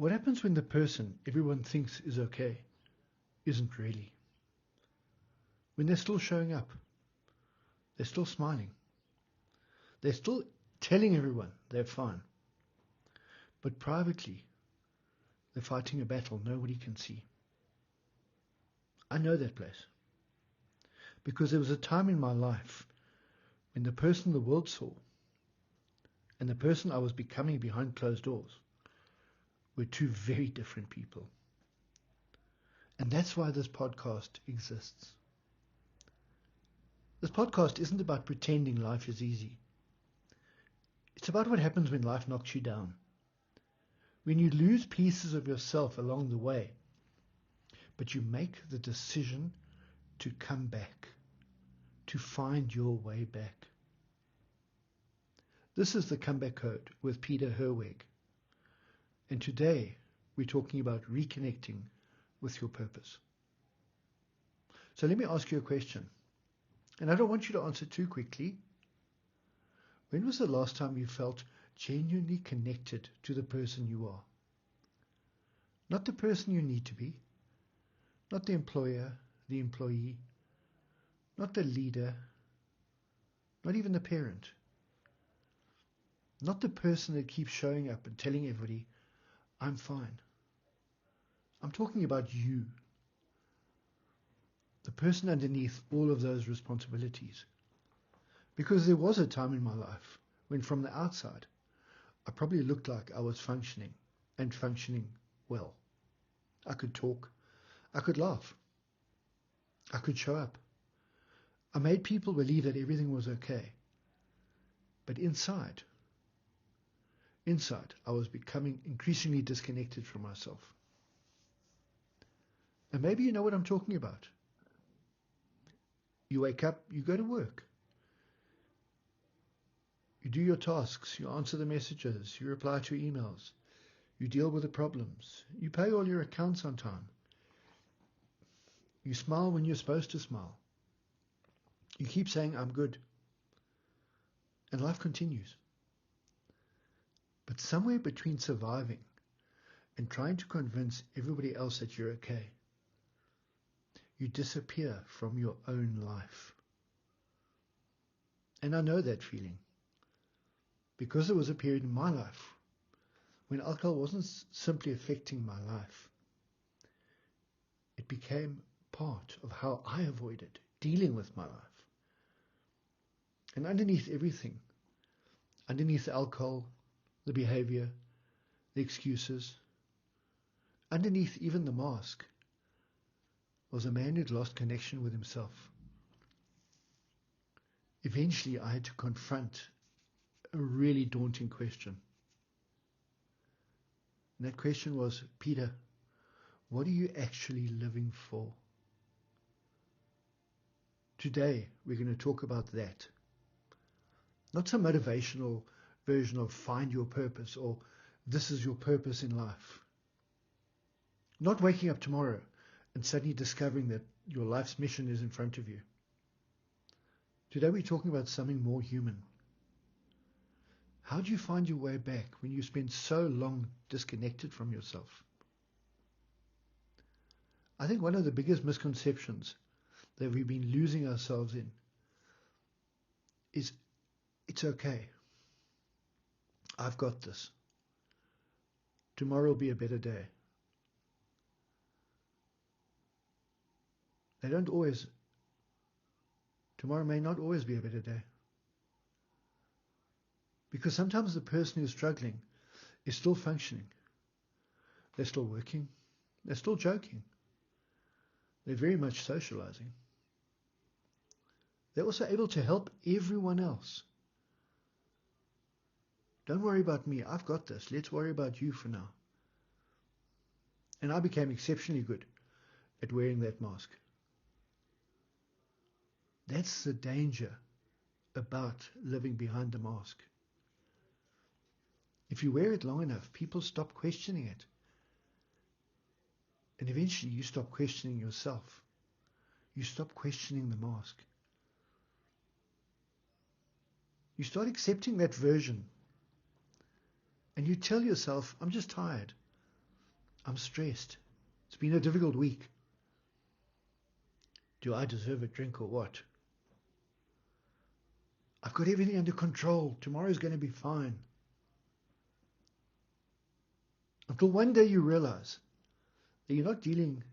What happens when the person everyone thinks is okay isn't really? When they're still showing up, they're still smiling, they're still telling everyone they're fine, but privately they're fighting a battle nobody can see. I know that place because there was a time in my life when the person the world saw and the person I was becoming behind closed doors were two very different people. And that's why this podcast exists. This podcast isn't about pretending life is easy. It's about what happens when life knocks you down. When you lose pieces of yourself along the way, but you make the decision to come back, to find your way back. This is the Comeback Code with Peter Herweg. And today we're talking about reconnecting with your purpose. So let me ask you a question. And I don't want you to answer too quickly. When was the last time you felt genuinely connected to the person you are? Not the person you need to be, not the employer, the employee, not the leader, not even the parent, not the person that keeps showing up and telling everybody, I'm fine. I'm talking about you, the person underneath all of those responsibilities. Because there was a time in my life when from the outside, I probably looked like I was functioning and functioning well. I could talk. I could laugh. I could show up. I made people believe that everything was okay. But inside, I was becoming increasingly disconnected from myself. And maybe you know what I'm talking about. You wake up, you go to work. You do your tasks, you answer the messages, you reply to emails, you deal with the problems, you pay all your accounts on time. You smile when you're supposed to smile. You keep saying, I'm good. And life continues. But somewhere between surviving and trying to convince everybody else that you're okay, you disappear from your own life. And I know that feeling because there was a period in my life when alcohol wasn't simply affecting my life. It became part of how I avoided dealing with my life. And underneath everything, underneath the alcohol, the behavior, the excuses, underneath even the mask, was a man who'd lost connection with himself. Eventually, I had to confront a really daunting question. And that question was, Peter, what are you actually living for? Today, we're going to talk about that. Not some motivational version of find your purpose or this is your purpose in life. Not waking up tomorrow and suddenly discovering that your life's mission is in front of you. Today we're talking about something more human. How do you find your way back when you spend so long disconnected from yourself? I think one of the biggest misconceptions that we've been losing ourselves in is it's okay. I've got this. Tomorrow will be a better day. Tomorrow may not always be a better day. Because sometimes the person who's struggling is still functioning. They're still working. They're still joking. They're very much socializing. They're also able to help everyone else. Don't worry about me. I've got this. Let's worry about you for now. And I became exceptionally good at wearing that mask. That's the danger about living behind the mask. If you wear it long enough, people stop questioning it. And eventually you stop questioning yourself. You stop questioning the mask. You start accepting that version. And you tell yourself, I'm just tired. I'm stressed. It's been a difficult week. Do I deserve a drink or what? I've got everything under control. Tomorrow's going to be fine. Until one day you realize that you're not dealing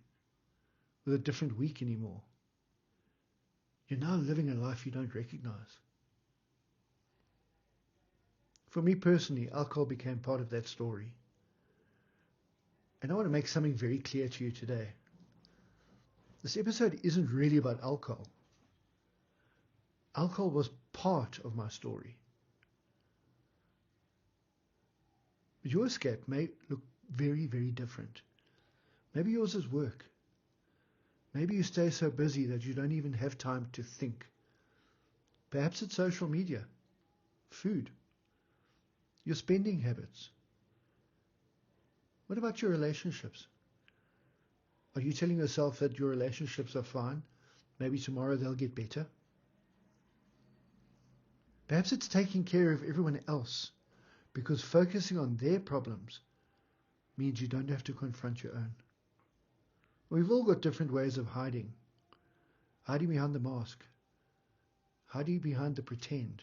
with a different week anymore. You're now living a life you don't recognize. For me personally, alcohol became part of that story. And I want to make something very clear to you today. This episode isn't really about alcohol. Alcohol was part of my story. But your escape may look very, very different. Maybe yours is work. Maybe you stay so busy that you don't even have time to think. Perhaps it's social media, food, your spending habits. What about your relationships? Are you telling yourself that your relationships are fine? Maybe tomorrow they'll get better? Perhaps it's taking care of everyone else because focusing on their problems means you don't have to confront your own. We've all got different ways of hiding. Hiding behind the mask. Hiding behind the pretend.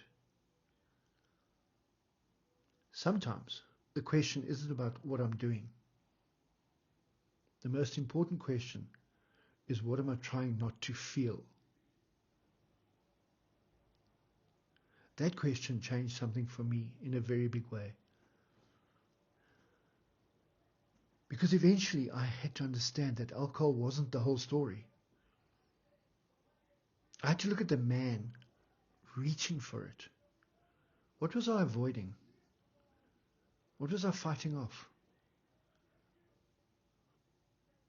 Sometimes the question isn't about what I'm doing. The most important question is, what am I trying not to feel? That question changed something for me in a very big way. Because eventually I had to understand that alcohol wasn't the whole story. I had to look at the man reaching for it. What was I avoiding? What was I fighting off?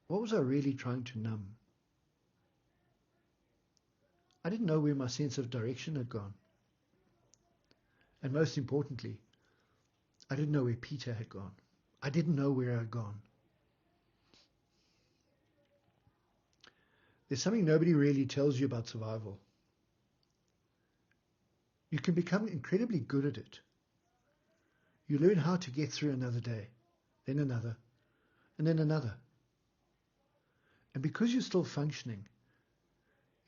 What was I really trying to numb? I didn't know where my sense of direction had gone. And most importantly, I didn't know where Peter had gone. I didn't know where I had gone. There's something nobody really tells you about survival. You can become incredibly good at it. You learn how to get through another day, then another, and then another. And because you're still functioning,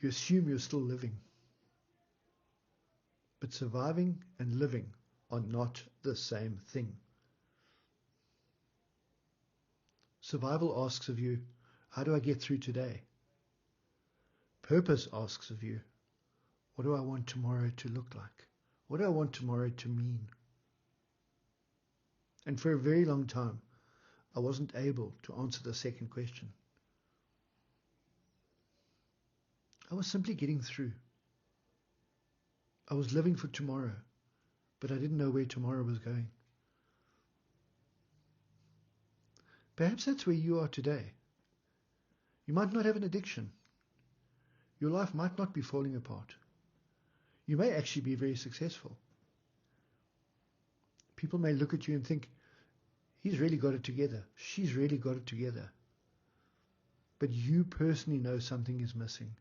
you assume you're still living. But surviving and living are not the same thing. Survival asks of you, how do I get through today? Purpose asks of you, what do I want tomorrow to look like? What do I want tomorrow to mean? And for a very long time, I wasn't able to answer the second question. I was simply getting through. I was living for tomorrow, but I didn't know where tomorrow was going. Perhaps that's where you are today. You might not have an addiction. Your life might not be falling apart. You may actually be very successful. People may look at you and think, he's really got it together. She's really got it together. But you personally know something is missing.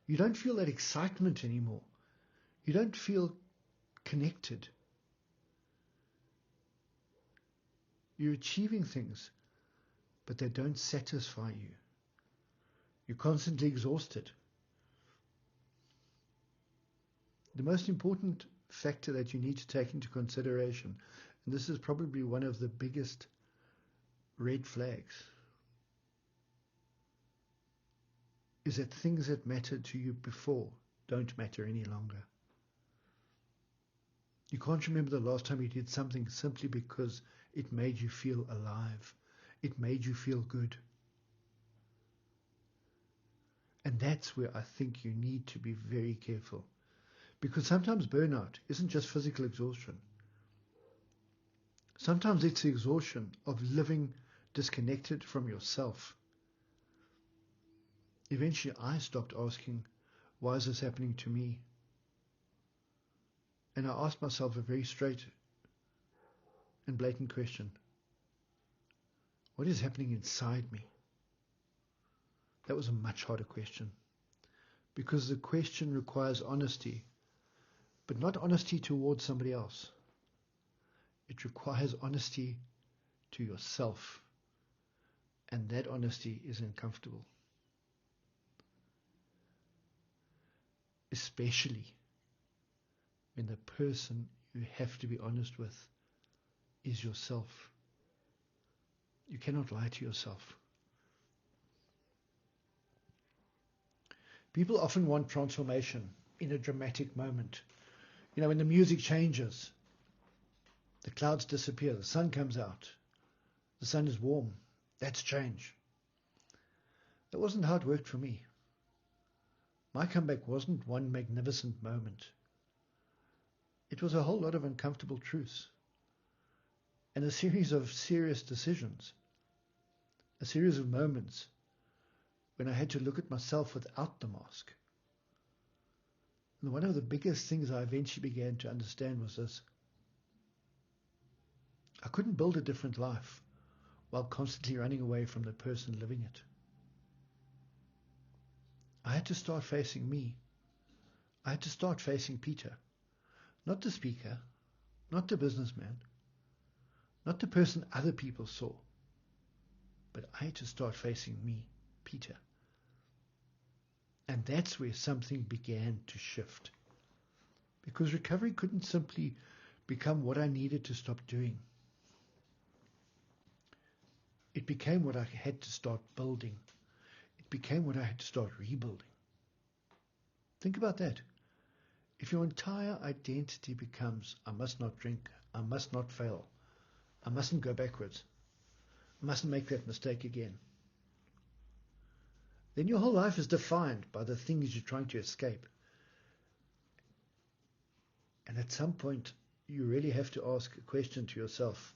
You don't feel that excitement anymore. You don't feel connected. You're achieving things, but they don't satisfy you. You're constantly exhausted. The most important factor that you need to take into consideration, and this is probably one of the biggest red flags, is that things that mattered to you before don't matter any longer. You can't remember the last time you did something simply because it made you feel alive. It made you feel good. And that's where I think you need to be very careful. Because sometimes burnout isn't just physical exhaustion. Sometimes it's the exhaustion of living disconnected from yourself. Eventually I stopped asking, why is this happening to me? And I asked myself a very straight and blatant question. What is happening inside me? That was a much harder question. Because the question requires honesty, but not honesty towards somebody else. It requires honesty to yourself. And that honesty is uncomfortable. Especially when the person you have to be honest with is yourself. You cannot lie to yourself. People often want transformation in a dramatic moment. You know, when the music changes, the clouds disappear, the sun comes out, the sun is warm. That's change. That wasn't how it worked for me. My comeback wasn't one magnificent moment. It was a whole lot of uncomfortable truths and a series of serious decisions, a series of moments when I had to look at myself without the mask. And one of the biggest things I eventually began to understand was this: I couldn't build a different life while constantly running away from the person living it. I had to start facing me. I had to start facing Peter, not the speaker, not the businessman, not the person other people saw, but I had to start facing me, Peter. And that's where something began to shift. Because recovery couldn't simply become what I needed to stop doing. It became what I had to start building. It became what I had to start rebuilding. Think about that. If your entire identity becomes, I must not drink, I must not fail, I mustn't go backwards, I mustn't make that mistake again, then your whole life is defined by the things you're trying to escape. And at some point, you really have to ask a question to yourself.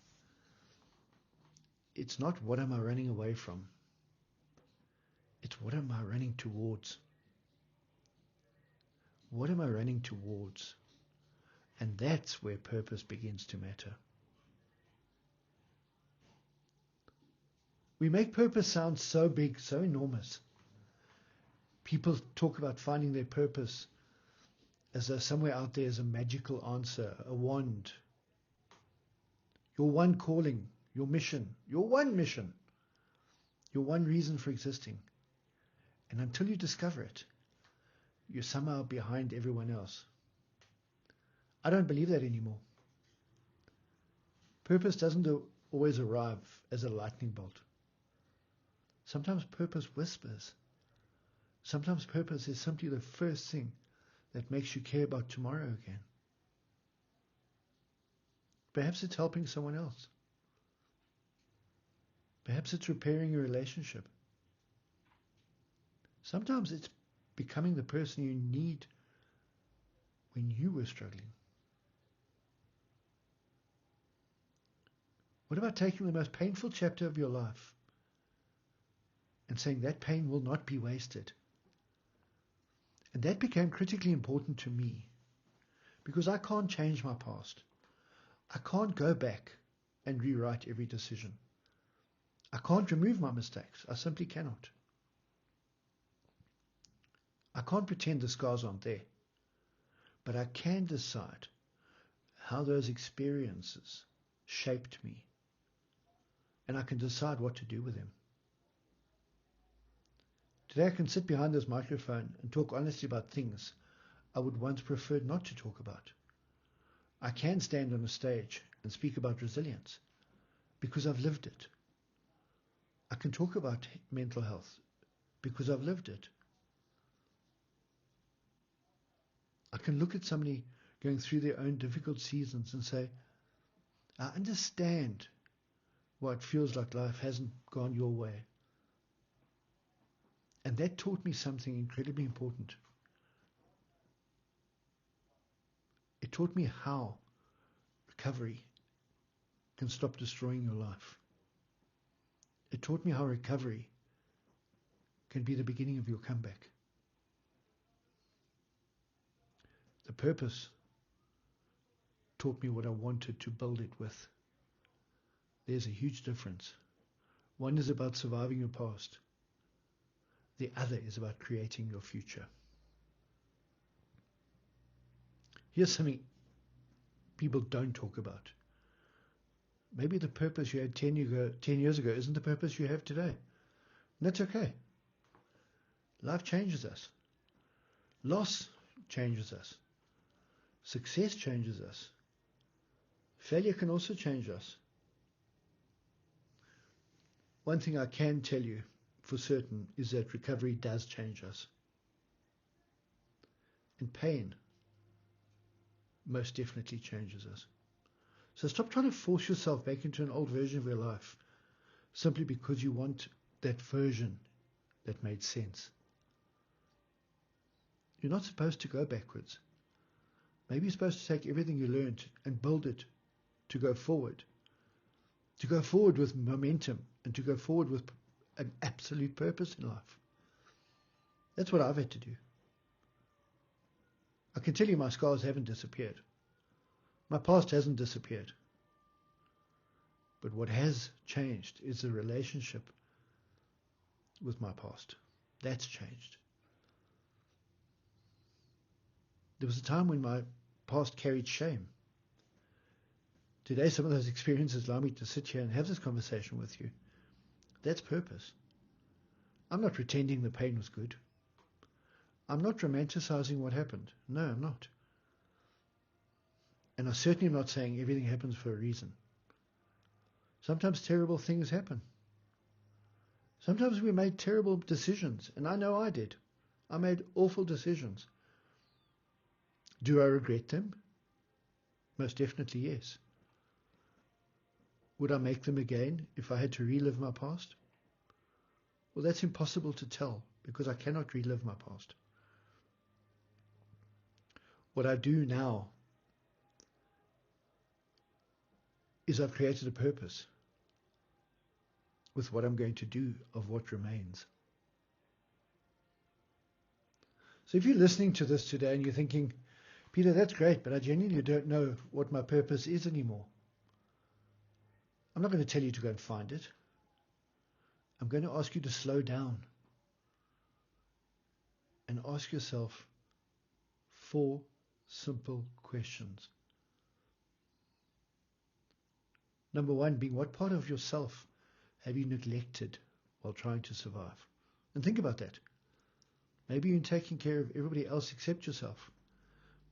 It's not what am I running away from? It's what am I running towards? What am I running towards? And that's where purpose begins to matter. We make purpose sound so big, so enormous. People talk about finding their purpose as though somewhere out there is a magical answer, a wand. Your one calling, your mission, your one mission, your one reason for existing. And until you discover it, you're somehow behind everyone else. I don't believe that anymore. Purpose doesn't always arrive as a lightning bolt. Sometimes purpose whispers. Sometimes purpose is simply the first thing that makes you care about tomorrow again. Perhaps it's helping someone else. Perhaps it's repairing a relationship. Sometimes it's becoming the person you need when you were struggling. What about taking the most painful chapter of your life and saying that pain will not be wasted? And that became critically important to me because I can't change my past. I can't go back and rewrite every decision. I can't remove my mistakes. I simply cannot. I can't pretend the scars aren't there. But I can decide how those experiences shaped me. And I can decide what to do with them. Today I can sit behind this microphone and talk honestly about things I would once preferred not to talk about. I can stand on a stage and speak about resilience because I've lived it. I can talk about mental health because I've lived it. I can look at somebody going through their own difficult seasons and say, I understand why it feels like life hasn't gone your way. And that taught me something incredibly important. It taught me how recovery can stop destroying your life. It taught me how recovery can be the beginning of your comeback. The purpose taught me what I wanted to build it with. There's a huge difference. One is about surviving your past. The other is about creating your future. Here's something people don't talk about. Maybe the purpose you had 10 years ago isn't the purpose you have today. And that's okay. Life changes us. Loss changes us. Success changes us. Failure can also change us. One thing I can tell you for certain is that recovery does change us. And pain most definitely changes us. So stop trying to force yourself back into an old version of your life simply because you want that version that made sense. You're not supposed to go backwards. Maybe you're supposed to take everything you learned and build it to go forward with momentum, and to go forward with an absolute purpose in life. That's what I've had to do. I can tell you my scars haven't disappeared. My past hasn't disappeared. But what has changed is the relationship with my past. That's changed. There was a time when my past carried shame. Today, some of those experiences allow me to sit here and have this conversation with you. That's purpose. I'm not pretending the pain was good. I'm not romanticizing what happened. No, I'm not. And I certainly am not saying everything happens for a reason. Sometimes terrible things happen. Sometimes we made terrible decisions, and I know I did. I made awful decisions. Do I regret them? Most definitely, yes. Would I make them again if I had to relive my past? Well, that's impossible to tell because I cannot relive my past. What I do now is I've created a purpose with what I'm going to do of what remains. So if you're listening to this today and you're thinking, Peter, that's great, but I genuinely don't know what my purpose is anymore. I'm not going to tell you to go and find it. I'm going to ask you to slow down and ask yourself 4 simple questions. Number 1 being, what part of yourself have you neglected while trying to survive? And think about that. Maybe you've been taking care of everybody else except yourself.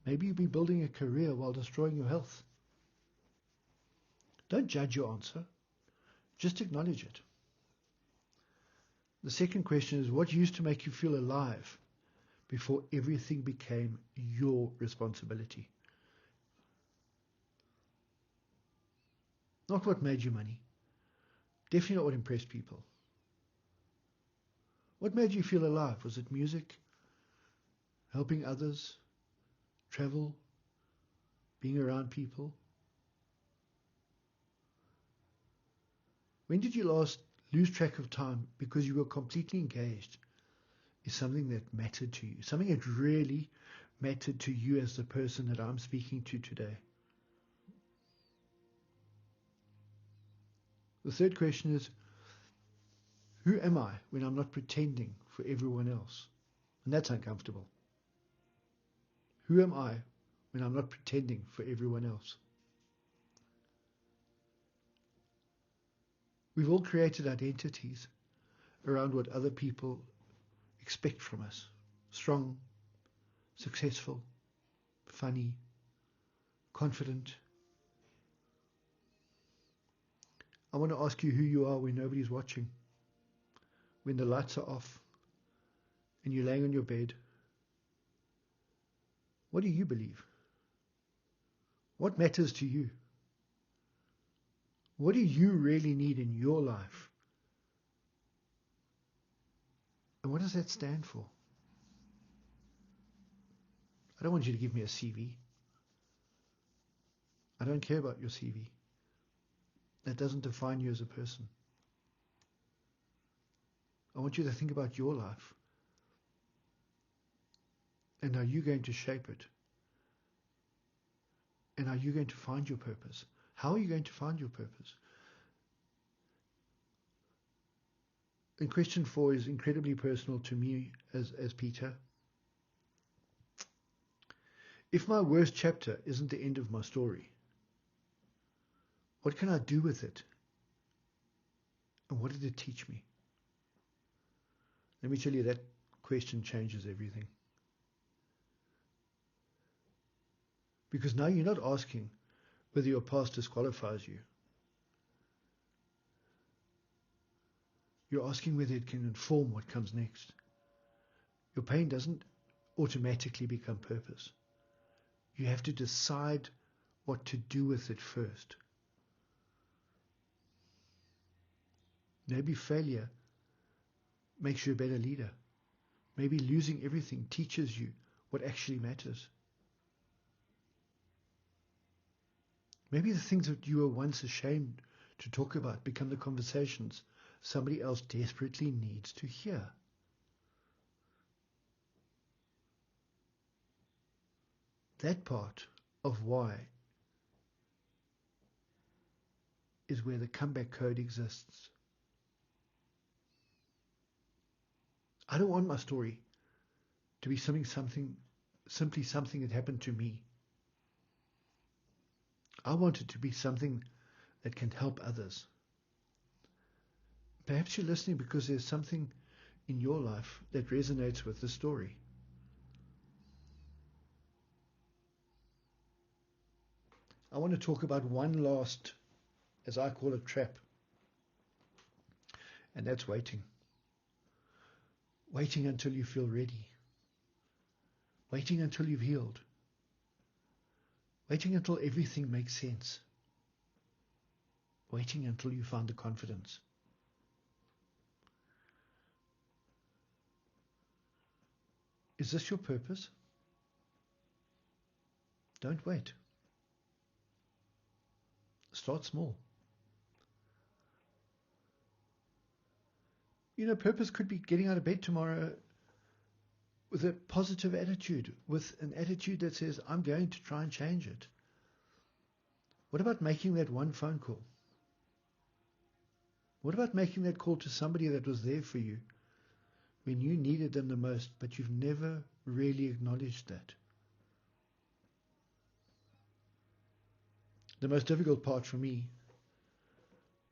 Maybe you've been building a career while destroying your health. Don't judge your answer. Just acknowledge it. The second question is, what used to make you feel alive before everything became your responsibility? Not what made you money. Definitely not what impressed people. What made you feel alive? Was it music? Helping others? Travel? Being around people? When did you last lose track of time because you were completely engaged in something that mattered to you? Something that really mattered to you as the person that I'm speaking to today. The third question is, who am I when I'm not pretending for everyone else? And that's uncomfortable. Who am I when I'm not pretending for everyone else? We've all created identities around what other people expect from us. Strong, successful, funny, confident. I want to ask you who you are when nobody's watching, when the lights are off and you're laying on your bed. What do you believe? What matters to you? What do you really need in your life? And what does that stand for? I don't want you to give me a CV. I don't care about your CV. That doesn't define you as a person. I want you to think about your life and how you're going to shape it. And are you going to find your purpose? How are you going to find your purpose? And question 4 is incredibly personal to me as Peter. If my worst chapter isn't the end of my story, What can I do with it? And what did it teach me? Let me tell you, that question changes everything. Because now you're not asking whether your past disqualifies you. You're asking whether it can inform what comes next. Your pain doesn't automatically become purpose. You have to decide what to do with it first. Maybe failure makes you a better leader. Maybe losing everything teaches you what actually matters. Maybe the things that you were once ashamed to talk about become the conversations somebody else desperately needs to hear. That part of why is where the comeback code exists. I don't want my story to be simply something that happened to me. I want it to be something that can help others. Perhaps you're listening because there's something in your life that resonates with the story. I want to talk about one last, as I call it, trap. And that's waiting. Waiting until you feel ready. Waiting until you've healed. Waiting until everything makes sense. Waiting until you find the confidence. Is this your purpose? Don't wait. Start small. You know, purpose could be getting out of bed tomorrow with a positive attitude, with an attitude that says, I'm going to try and change it. What about making that one phone call? What about making that call to somebody that was there for you when you needed them the most, but you've never really acknowledged that? The most difficult part for me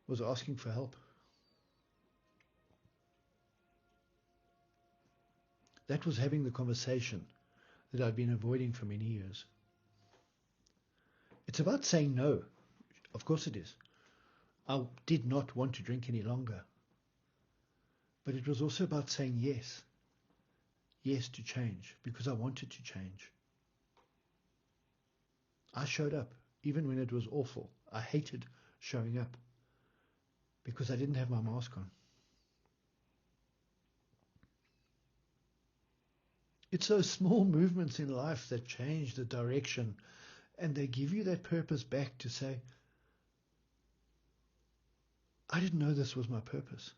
was asking for help. That was having the conversation that I'd been avoiding for many years. It's about saying no. Of course it is. I did not want to drink any longer. But it was also about saying yes. Yes to change, because I wanted to change. I showed up, even when it was awful. I hated showing up, because I didn't have my mask on. It's those small movements in life that change the direction, and they give you that purpose back to say, I didn't know this was my purpose,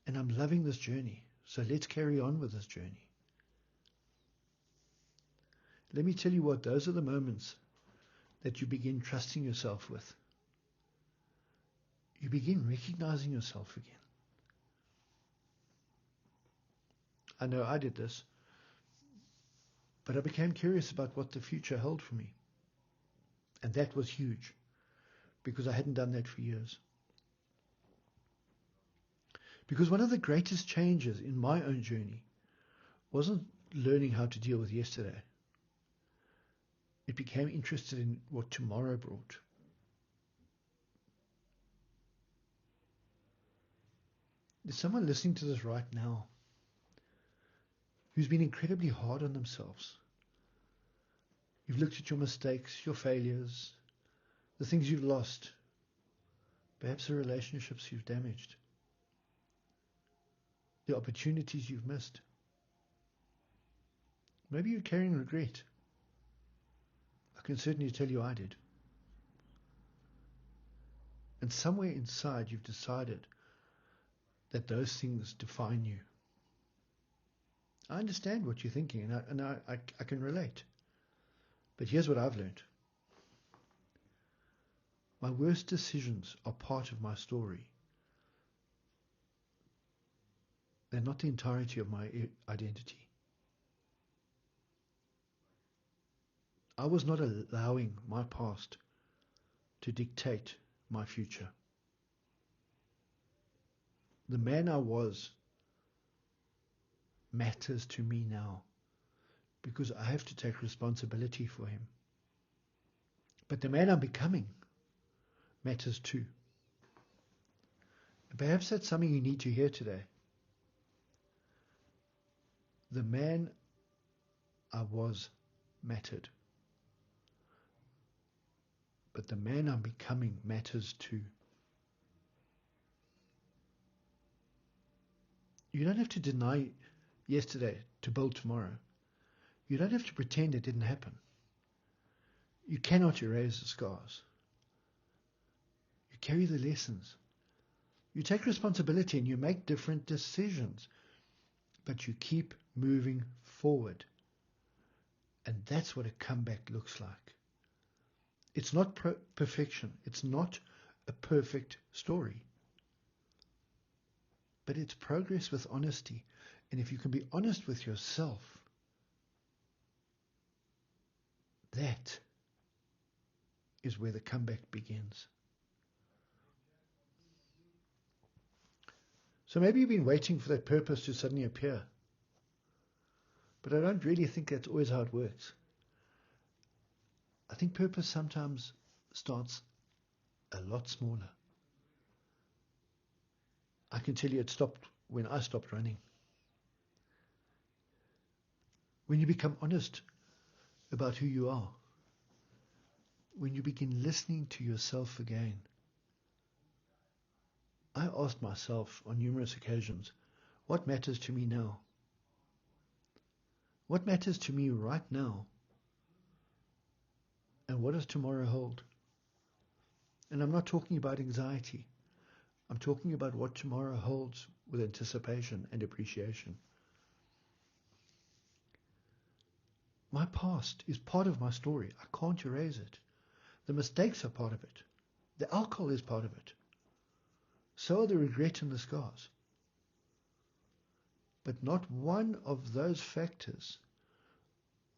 and I'm loving this journey, so let's carry on with this journey. Let me tell you what, those are the moments that you begin trusting yourself with. You begin recognizing yourself again. I know I did this, but I became curious about what the future held for me. And that was huge, because I hadn't done that for years. Because one of the greatest changes in my own journey wasn't learning how to deal with yesterday. It became interested in what tomorrow brought. There's someone listening to this right now who's been incredibly hard on themselves. You've looked at your mistakes, your failures, the things you've lost, perhaps the relationships you've damaged, the opportunities you've missed. Maybe you're carrying regret. I can certainly tell you I did. And somewhere inside you've decided that those things define you. I understand what you're thinking, and I can relate. But here's what I've learned. My worst decisions are part of my story. They're not the entirety of my identity. I was not allowing my past to dictate my future. The man I was matters to me now because I have to take responsibility for him. But the man I'm becoming matters too. And perhaps that's something you need to hear today. The man I was mattered. But the man I'm becoming matters too. You don't have to deny yesterday to build tomorrow. You don't have to pretend it didn't happen. You cannot erase the scars. You carry the lessons. You take responsibility and you make different decisions. But you keep moving forward. And that's what a comeback looks like. It's not perfection. It's not a perfect story. But it's progress with honesty. And if you can be honest with yourself, that is where the comeback begins. So maybe you've been waiting for that purpose to suddenly appear. But I don't really think that's always how it works. I think purpose sometimes starts a lot smaller. I can tell you it stopped when I stopped running. When you become honest about who you are. When you begin listening to yourself again. I asked myself on numerous occasions, what matters to me now? What matters to me right now? And what does tomorrow hold? And I'm not talking about anxiety. I'm talking about what tomorrow holds with anticipation and appreciation. My past is part of my story. I can't erase it. The mistakes are part of it. The alcohol is part of it. So are the regret and the scars. But not one of those factors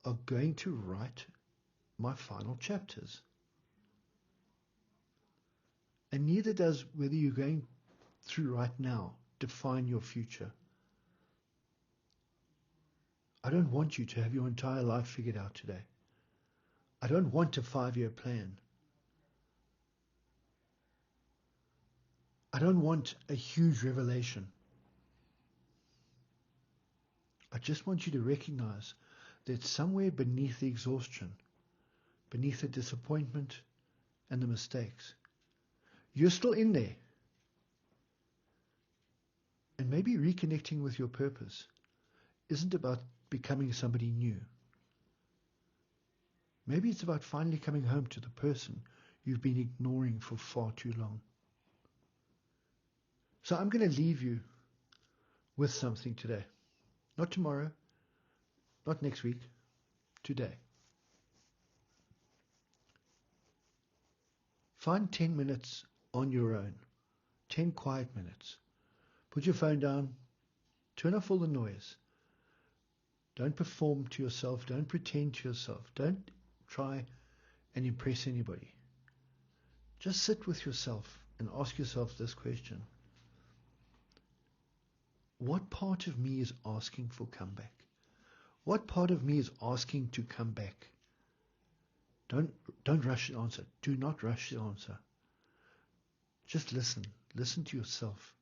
are going to write my final chapters. And neither does whether you're going through right now define your future. I don't want you to have your entire life figured out today. I don't want a 5-year plan. I don't want a huge revelation. I just want you to recognize that somewhere beneath the exhaustion, beneath the disappointment and the mistakes, you're still in there. And maybe reconnecting with your purpose isn't about becoming somebody new. Maybe it's about finally coming home to the person you've been ignoring for far too long. So I'm going to leave you with something today. Not tomorrow, not next week, today. Find 10 minutes on your own, 10 quiet minutes. Put your phone down, turn off all the noise. Don't perform to yourself, don't pretend to yourself, don't try and impress anybody. Just sit with yourself and ask yourself this question. What part of me is asking for comeback? What part of me is asking to come back? Don't rush the answer. Do not rush the answer. Just listen. Listen to yourself.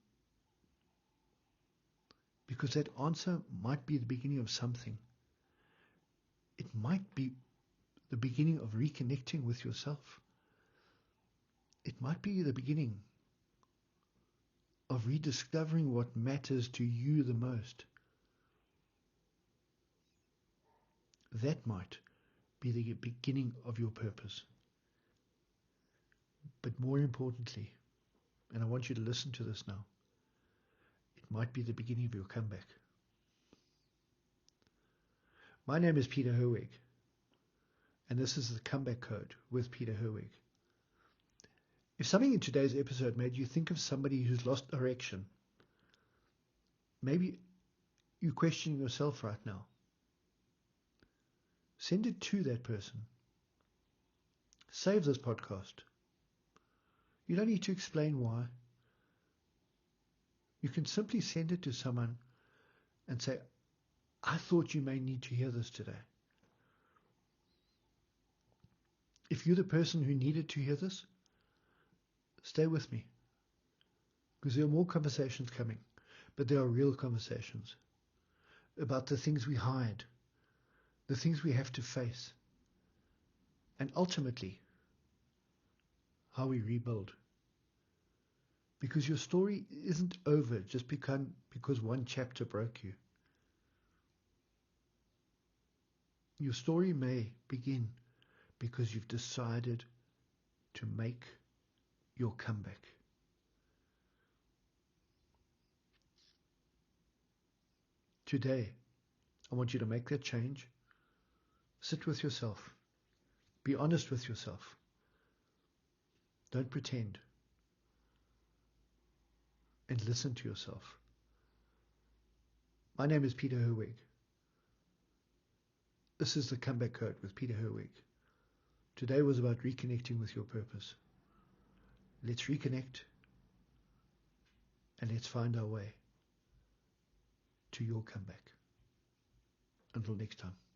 Because that answer might be the beginning of something. It might be the beginning of reconnecting with yourself. It might be the beginning of rediscovering what matters to you the most. That might be the beginning of your purpose. But more importantly, and I want you to listen to this now, it might be the beginning of your comeback. My name is Peter Herweg, and this is the Comeback Code with Peter Herweg. If something in today's episode made you think of somebody who's lost direction, maybe you're questioning yourself right now, send it to that person. Save this podcast. You don't need to explain why. You can simply send it to someone and say, I thought you may need to hear this today. If you're the person who needed to hear this, stay with me, because there are more conversations coming, but there are real conversations about the things we hide, the things we have to face, and ultimately how we rebuild. Because your story isn't over just because one chapter broke you. Your story may begin because you've decided to make your comeback. Today, I want you to make that change. Sit with yourself. Be honest with yourself. Don't pretend. And listen to yourself. My name is Peter Herweg. This is the Comeback Code with Peter Herweg. Today was about reconnecting with your purpose. Let's reconnect and let's find our way to your comeback. Until next time.